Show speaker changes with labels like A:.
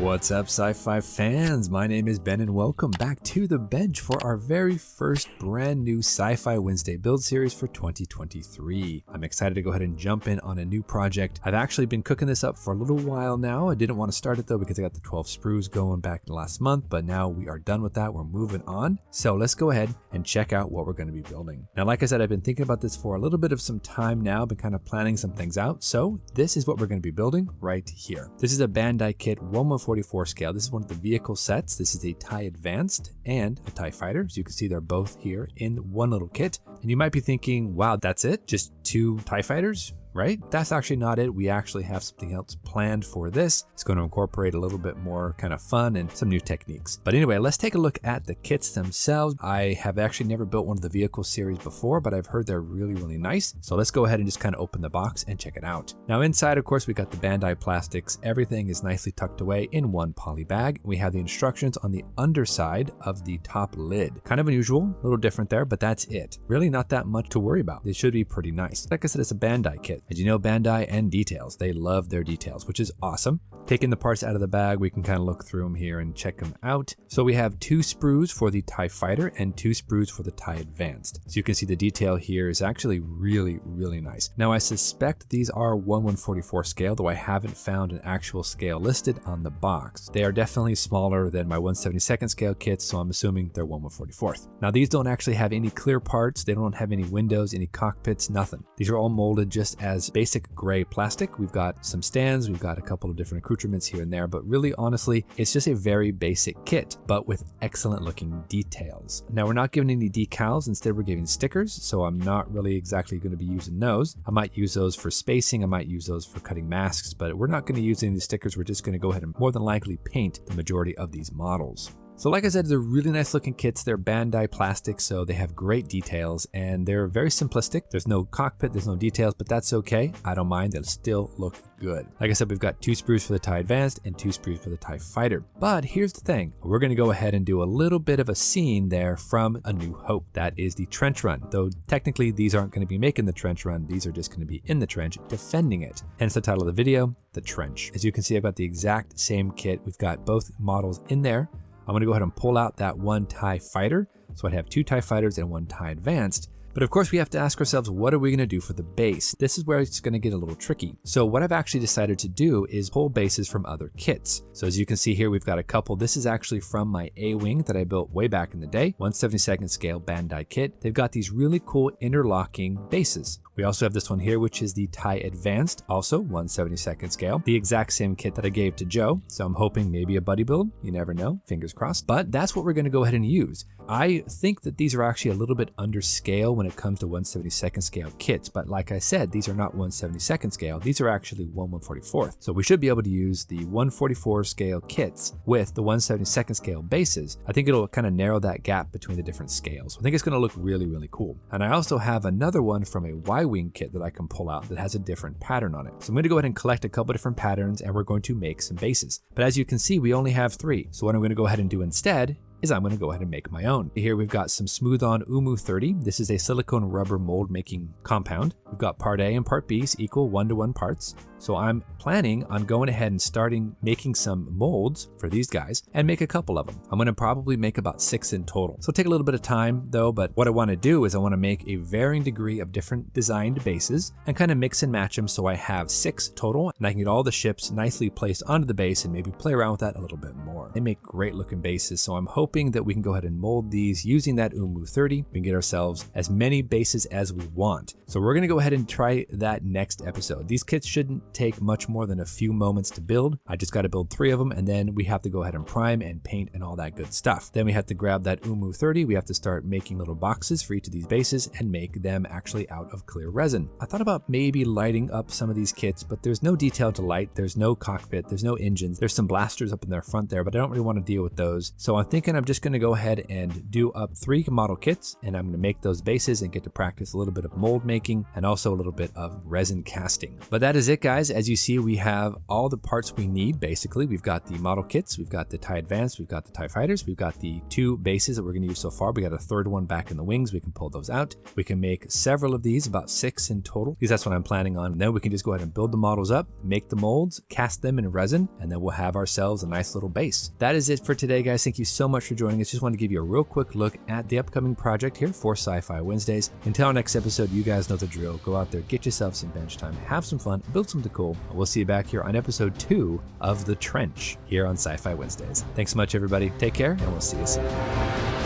A: What's up, sci-fi fans? My name is Ben and welcome back to the bench for our very first brand new Sci-Fi Wednesday build series for 2023. I'm excited to go ahead and jump in on a new project. I've actually been cooking this up for a little while now. I didn't want to start it though because I got the 12 sprues going back last month, but now we are done with that. We're moving on. So let's go ahead and check out what we're going to be building. Now, like I said, I've been thinking about this for a little bit of some time now, been kind of planning some things out. So this is what we're going to be building right here. This is a Bandai kit 1/144 scale. This is one of the vehicle sets. This is a TIE Advanced and a TIE Fighter. So you can see they're both here in one little kit. And you might be thinking, wow, that's it? Just two TIE Fighters? Right? That's actually not it. We actually have something else planned for this. It's going to incorporate a little bit more kind of fun and some new techniques. But anyway, let's take a look at the kits themselves. I have actually never built one of the vehicle series before, but I've heard they're really, really nice. So let's go ahead and just kind of open the box and check it out. Now inside, of course, we got the Bandai plastics. Everything is nicely tucked away in one poly bag. We have the instructions on the underside of the top lid. Kind of unusual, a little different there, but that's it. Really not that much to worry about. It should be pretty nice. Like I said, it's a Bandai kit. As you know, Bandai and details, they love their details, which is awesome. Taking the parts out of the bag, we can kind of look through them here and check them out. So we have 2 sprues for the TIE Fighter and 2 sprues for the TIE Advanced. So you can see the detail here is actually really, really nice. Now I suspect these are 1/144 scale, though I haven't found an actual scale listed on the box. They are definitely smaller than my 1/72 scale kits, so I'm assuming they're 1/144. Now these don't actually have any clear parts. They don't have any windows, any cockpits, nothing. These are all molded just as basic gray plastic. We've got some stands, we've got a couple of different accoutrements here and there, but really honestly, it's just a very basic kit, but with excellent looking details. Now we're not giving any decals, instead we're giving stickers, so I'm not really exactly going to be using those. I might use those for spacing, I might use those for cutting masks, but we're not going to use any of the stickers. We're just going to go ahead and more than likely paint the majority of these models. So like I said, they're really nice looking kits. They're Bandai plastic, so they have great details and they're very simplistic. There's no cockpit, there's no details, but that's okay. I don't mind, they'll still look good. Like I said, we've got 2 sprues for the TIE Advanced and 2 sprues for the TIE Fighter. But here's the thing, we're gonna go ahead and do a little bit of a scene there from A New Hope. That is the trench run, though technically these aren't gonna be making the trench run, these are just gonna be in the trench defending it. Hence the title of the video, The Trench. As you can see, I've got the exact same kit. We've got both models in there. I'm going to go ahead and pull out that one TIE Fighter. So I'd have 2 TIE Fighters and 1 TIE Advanced. But of course we have to ask ourselves, what are we going to do for the base? This is where it's going to get a little tricky. So what I've actually decided to do is pull bases from other kits. So as you can see here, we've got a couple. This is actually from my A-Wing that I built way back in the day, 1/72 scale Bandai kit. They've got these really cool interlocking bases. We also have this one here, which is the TIE Advanced, also 1/72 scale, the exact same kit that I gave to Joe. So I'm hoping maybe a buddy build, you never know, fingers crossed. But that's what we're going to go ahead and use. I think that these are actually a little bit under scale when it comes to 1/72 scale kits, but like I said, these are not 1/72 scale, these are actually 1/144. So we should be able to use the 1/44 scale kits with the 1/72 scale bases. I think it'll kind of narrow that gap between the different scales. I think it's going to look really, really cool. And I also have another one from a Y-Wing kit that I can pull out that has a different pattern on it. So I'm going to go ahead and collect a couple different patterns and we're going to make some bases. But as you can see, we only have 3. So what I'm going to go ahead and do instead is I'm going to go ahead and make my own. Here we've got some Smooth On Umu 30. This is a silicone rubber mold making compound. We've got part A and part B equal 1-to-1 parts. So I'm planning on going ahead and starting making some molds for these guys and make a couple of them. I'm going to probably make about 6 in total. So it'll take a little bit of time though, but what I want to do is I want to make a varying degree of different designed bases and kind of mix and match them so I have 6 total and I can get all the ships nicely placed onto the base and maybe play around with that a little bit more. They make great looking bases, so I'm hoping that we can go ahead and mold these using that Umu 30. We can get ourselves as many bases as we want. So we're going to go ahead and try that next episode. These kits shouldn't take much more than a few moments to build. I just got to build 3 of them and then we have to go ahead and prime and paint and all that good stuff. Then we have to grab that Umu 30. We have to start making little boxes for each of these bases and make them actually out of clear resin. I thought about maybe lighting up some of these kits, but there's no detail to light. There's no cockpit. There's no engines. There's some blasters up in their front there, but I don't really want to deal with those. So I'm thinking I'm just going to go ahead and do up 3 model kits, and I'm going to make those bases and get to practice a little bit of mold making and also a little bit of resin casting. But that is it, guys. As you see, we have all the parts we need. Basically, we've got the model kits, we've got the TIE Advanced, we've got the TIE Fighters, we've got the 2 bases that we're going to use so far. We got a 3rd one back in the wings. We can pull those out. We can make several of these, about 6 in total, because that's what I'm planning on. And then we can just go ahead and build the models up, make the molds, cast them in resin, and then we'll have ourselves a nice little base. That is it for today, guys. Thank you so much for joining us. Just want to give you a real quick look at the upcoming project here for Sci-Fi Wednesdays. Until our next episode, you guys know the drill. Go out there, get yourself some bench time, have some fun, build something cool. We'll see you back here on episode 2 of The Trench here on Sci-Fi Wednesdays. Thanks so much, everybody. Take care, and we'll see you soon.